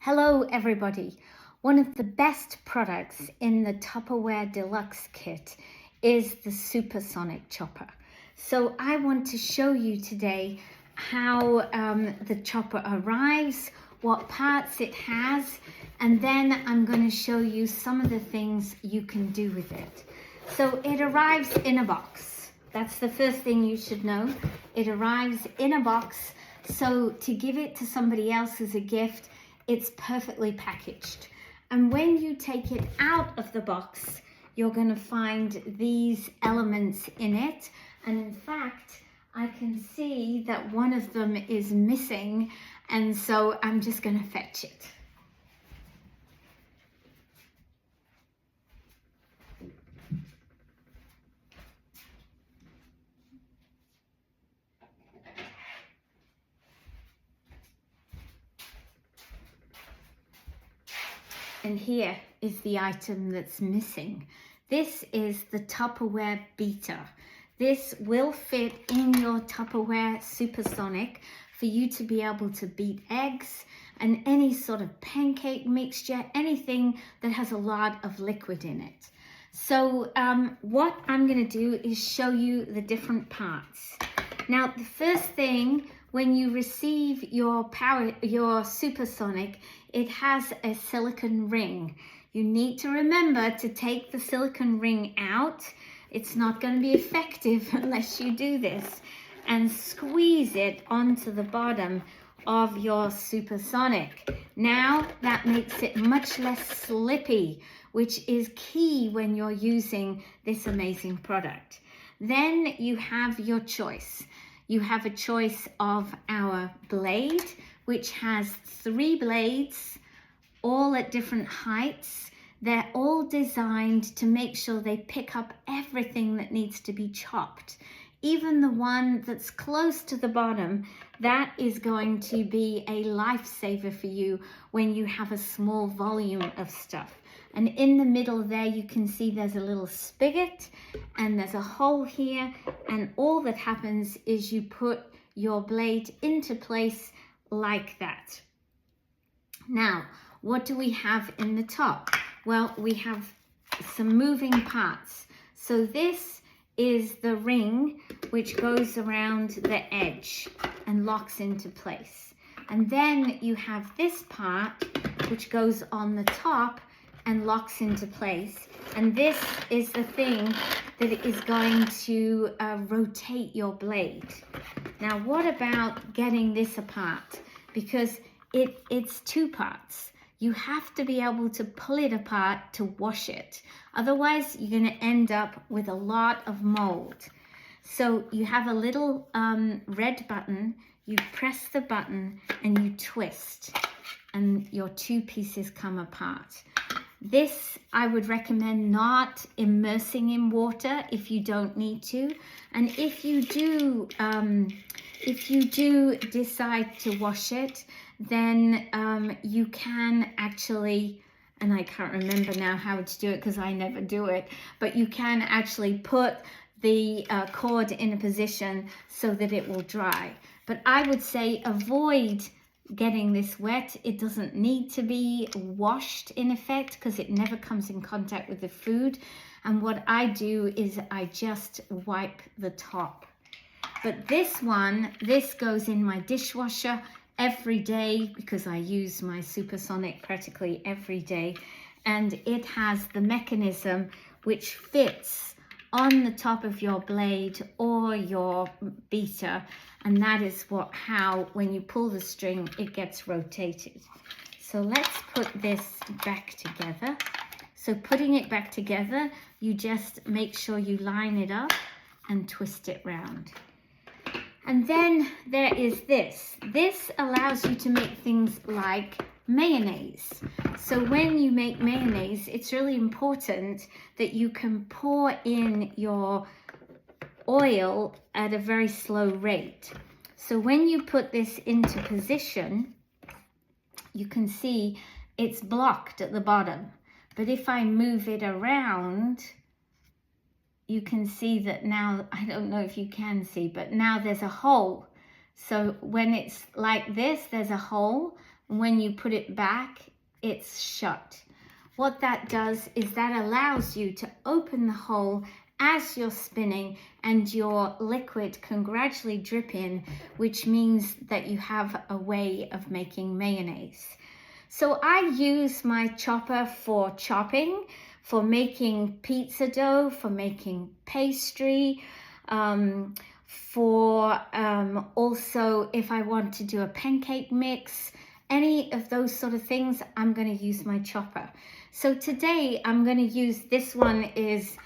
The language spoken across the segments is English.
Hello everybody. One of the best products in the Tupperware Deluxe kit is the Supersonic Chopper. So I want to show you today how the chopper arrives, what parts it has, and then I'm going to show you some of the things you can do with it. So it arrives in a box. That's the first thing you should know. It arrives in a box. So to give it to somebody else as a gift, it's perfectly packaged. And when you take it out of the box, you're going to find these elements in it. And in fact, I can see that one of them is missing. And so I'm just going to fetch it. And here is the item that's missing. This is the Tupperware beater. This will fit in your Tupperware SuperSonic for you to be able to beat eggs and any sort of pancake mixture, anything that has a lot of liquid in it. So what I'm going to do is show you the different parts. Now, the first thing, when you receive your SuperSonic, it has a silicone ring. You need to remember to take the silicone ring out. It's not going to be effective unless you do this. And squeeze it onto the bottom of your SuperSonic. Now that makes it much less slippy, which is key when you're using this amazing product. Then you have your choice. You have a choice of our blade, which has 3 blades, all at different heights. They're all designed to make sure they pick up everything that needs to be chopped. Even the one that's close to the bottom, that is going to be a lifesaver for you when you have a small volume of stuff. And in the middle there, you can see there's a little spigot and there's a hole here. And all that happens is you put your blade into place like that. Now, what do we have in the top? Well, we have some moving parts. So this is the ring which goes around the edge and locks into place. And then you have this part which goes on the top and locks into place. And this is the thing that is going to rotate your blade. Now, what about getting this apart? Because it's 2 parts. You have to be able to pull it apart to wash it. Otherwise, you're going to end up with a lot of mold. So you have a little red button. You press the button and you twist, and your 2 pieces come apart. This, I would recommend not immersing in water if you don't need to. And if you do decide to wash it, then you can actually, and I can't remember now how to do it because I never do it, but you can actually put the cord in a position so that it will dry. But I would say avoid getting this wet. It doesn't need to be washed in effect because it never comes in contact with the food. And what I do is I just wipe the top. But this goes in my dishwasher every day because I use my SuperSonic practically every day. And it has the mechanism which fits on the top of your blade or your beater, and that is how when you pull the string it gets rotated. So let's put this back together. So putting it back together, you just make sure you line it up and twist it round. And then there is this. This allows you to make things like mayonnaise. So when you make mayonnaise, it's really important that you can pour in your oil at a very slow rate. So when you put this into position, you can see it's blocked at the bottom. But if I move it around, you can see that now, I don't know if you can see, but now there's a hole. So when it's like this, there's a hole. When you put it back, it's shut. What that does is that allows you to open the hole as you're spinning and your liquid can gradually drip in, which means that you have a way of making mayonnaise. So I use my chopper for chopping, for making pizza dough, for making pastry, also if I want to do a pancake mix, any of those sort of things, I'm going to use my chopper. So today I'm going to use, this one is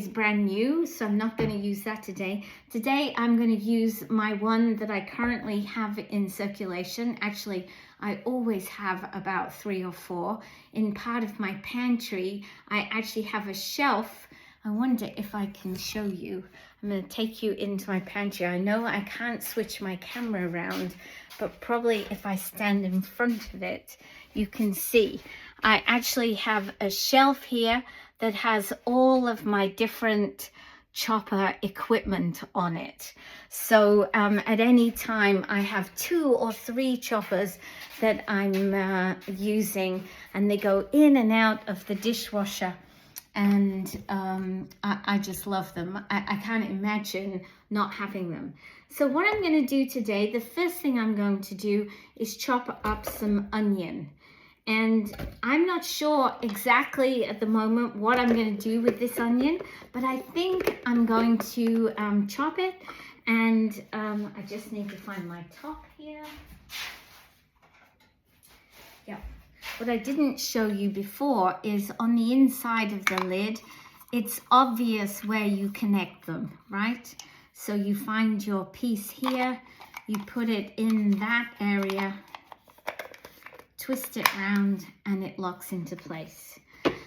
brand new, so I'm not going to use that today. Today I'm going to use my one that I currently have in circulation. Actually, I always have about 3 or 4. In part of my pantry, I actually have a shelf. I wonder if I can show you. I'm going to take you into my pantry. I know I can't switch my camera around, but probably if I stand in front of it, you can see. I actually have a shelf here that has all of my different chopper equipment on it. So at any time I have 2 or 3 choppers that I'm using, and they go in and out of the dishwasher, and I just love them. I can't imagine not having them. So what I'm going to do today, the first thing I'm going to do is chop up some onion. And I'm not sure exactly at the moment what I'm going to do with this onion, but I think I'm going to chop it. And I just need to find my top here. Yeah. What I didn't show you before is on the inside of the lid, it's obvious where you connect them, right? So you find your piece here, you put it in that area, twist it round, and it locks into place.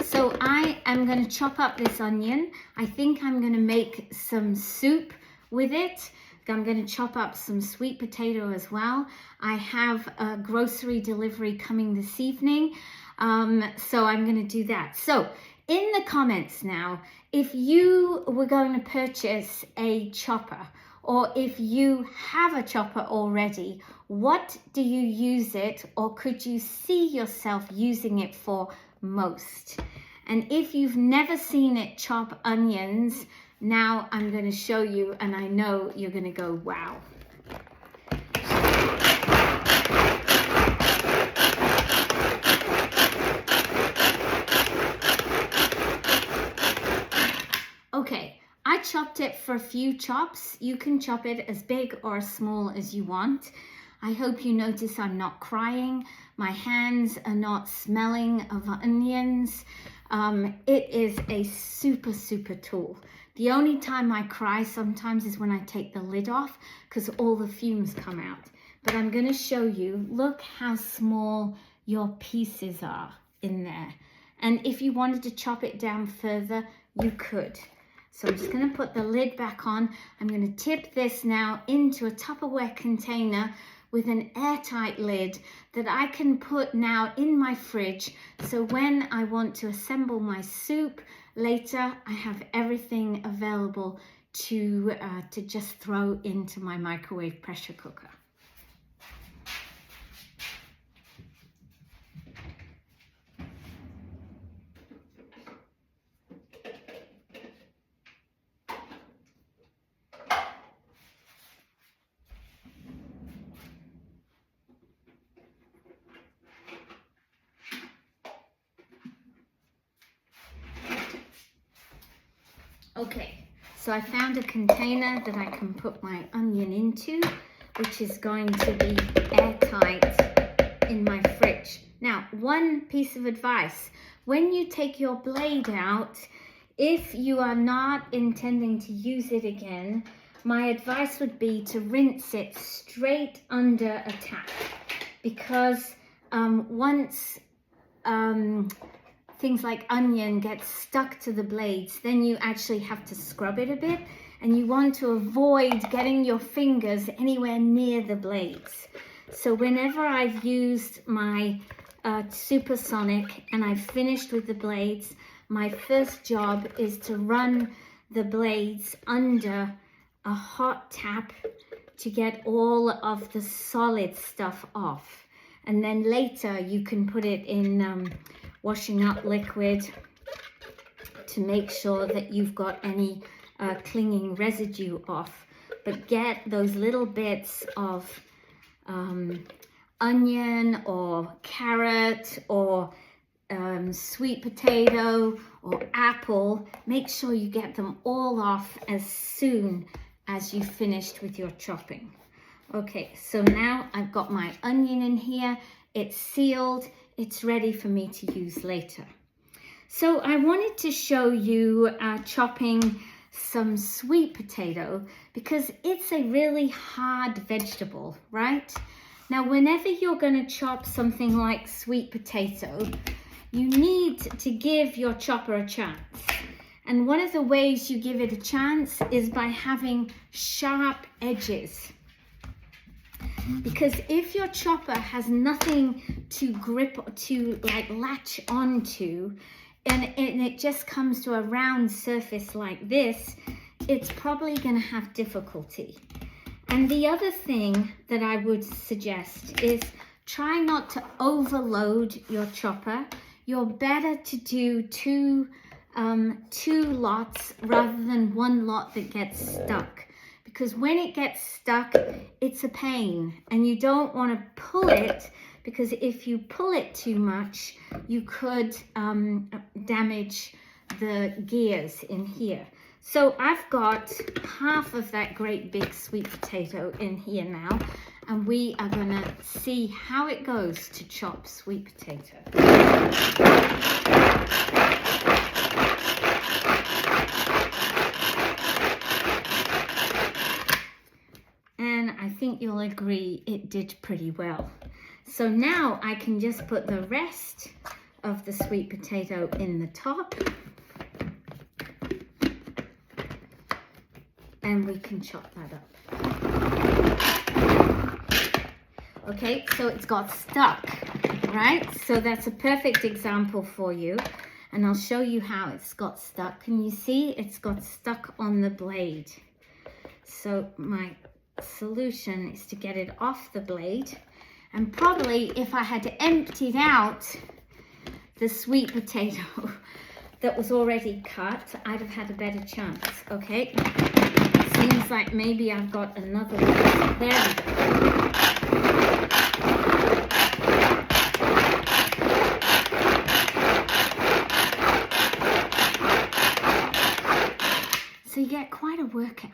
So I am going to chop up this onion. I think I'm going to make some soup with it. I'm going to chop up some sweet potato as well. I have a grocery delivery coming this evening, so I'm going to do that. So in the comments now, if you were going to purchase a chopper, or if you have a chopper already, what do you use it, or could you see yourself using it for most? And if you've never seen it chop onions, now I'm going to show you, and I know you're going to go, wow. Okay, I chopped it for a few chops. You can chop it as big or as small as you want. I hope you notice I'm not crying. My hands are not smelling of onions. It is a super tool. The only time I cry sometimes is when I take the lid off, because all the fumes come out. But I'm going to show you, look how small your pieces are in there. And if you wanted to chop it down further, you could. So I'm just going to put the lid back on. I'm going to tip this now into a Tupperware container with an airtight lid that I can put now in my fridge. So when I want to assemble my soup later, I have everything available to just throw into my microwave pressure cooker. Okay, so I found a container that I can put my onion into, which is going to be airtight in my fridge. Now, one piece of advice, when you take your blade out, if you are not intending to use it again, my advice would be to rinse it straight under a tap, because once things like onion get stuck to the blades, then you actually have to scrub it a bit, and you want to avoid getting your fingers anywhere near the blades. So whenever I've used my Supersonic and I've finished with the blades, my first job is to run the blades under a hot tap to get all of the solid stuff off. and then later you can put it in washing up liquid to make sure that you've got any clinging residue off. But get those little bits of onion or carrot or sweet potato or apple. Make sure you get them all off as soon as you finished with your chopping. Okay, so now I've got my onion in here. It's sealed. It's ready for me to use later. So I wanted to show you chopping some sweet potato because it's a really hard vegetable, right? Now, whenever you're going to chop something like sweet potato, you need to give your chopper a chance. And one of the ways you give it a chance is by having sharp edges. Because if your chopper has nothing to grip, to like latch onto, and it just comes to a round surface like this, it's probably going to have difficulty. And the other thing that I would suggest is try not to overload your chopper. You're better to do two lots rather than one lot that gets stuck. Because when it gets stuck, it's a pain, and you don't want to pull it, because if you pull it too much, you could damage the gears in here. So I've got half of that great big sweet potato in here now, and we are going to see how it goes to chop sweet potato. And I think you'll agree it did pretty well. So now I can just put the rest of the sweet potato in the top. And we can chop that up. Okay, so it's got stuck, right? So that's a perfect example for you. And I'll show you how it's got stuck. Can you see it's got stuck on the blade? So my solution is to get it off the blade, and probably if I had emptied out the sweet potato that was already cut, I'd have had a better chance. Okay, seems like maybe I've got another one. There we go. So you get quite a workout.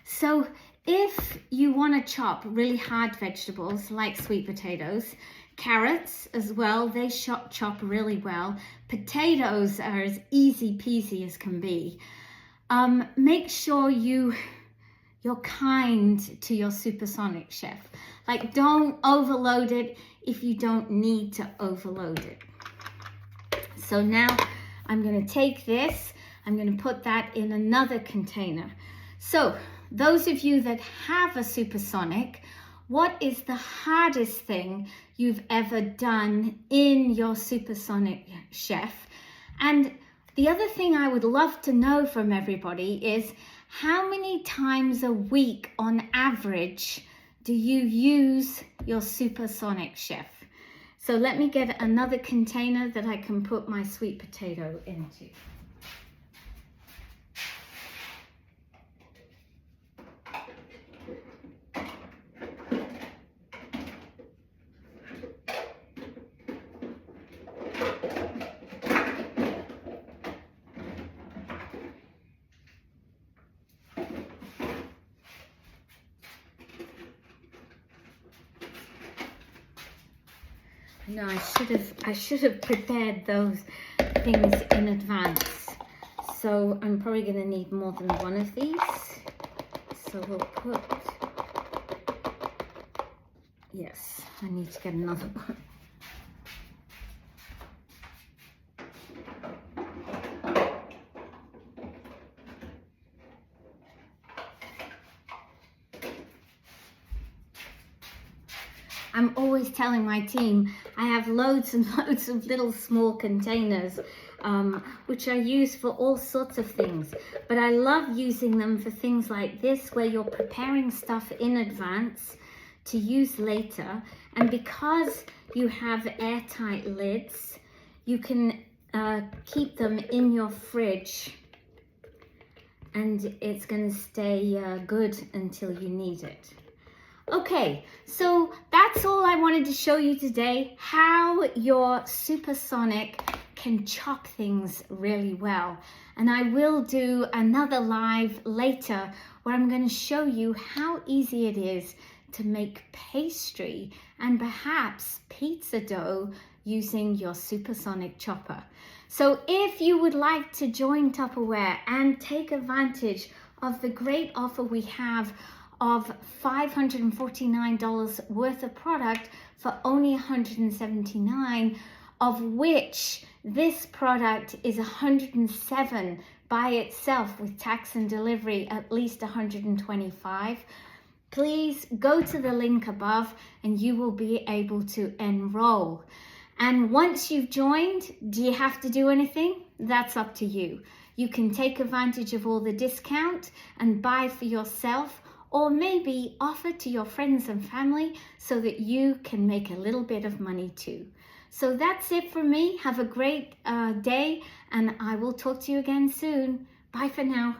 So if you want to chop really hard vegetables like sweet potatoes, carrots as well, they chop really well. Potatoes are as easy peasy as can be. Make sure you're kind to your supersonic chef. Like, don't overload it if you don't need to overload it. So now I'm going to take this, I'm going to put that in another container. So those of you that have a supersonic, what is the hardest thing you've ever done in your supersonic chef? And the other thing I would love to know from everybody is how many times a week on average do you use your supersonic chef? So let me get another container that I can put my sweet potato into. No, I should have prepared those things in advance. So I'm probably going to need more than one of these. So we'll put, yes, I need to get another one. I'm always telling my team I have loads and loads of little small containers which I use for all sorts of things, but I love using them for things like this where you're preparing stuff in advance to use later. And because you have airtight lids, you can keep them in your fridge and it's going to stay good until you need it. Okay, so that's all I wanted to show you today, how your Supersonic can chop things really well. And I will do another live later where I'm going to show you how easy it is to make pastry and perhaps pizza dough using your Supersonic chopper. So if you would like to join Tupperware and take advantage of the great offer we have of $549 worth of product for only $179, of which this product is $107 by itself with tax and delivery, at least $125. Please go to the link above and you will be able to enroll. And once you've joined, do you have to do anything? That's up to you. You can take advantage of all the discount and buy for yourself, or maybe offer to your friends and family so that you can make a little bit of money too. So that's it for me. Have a great day, and I will talk to you again soon. Bye for now.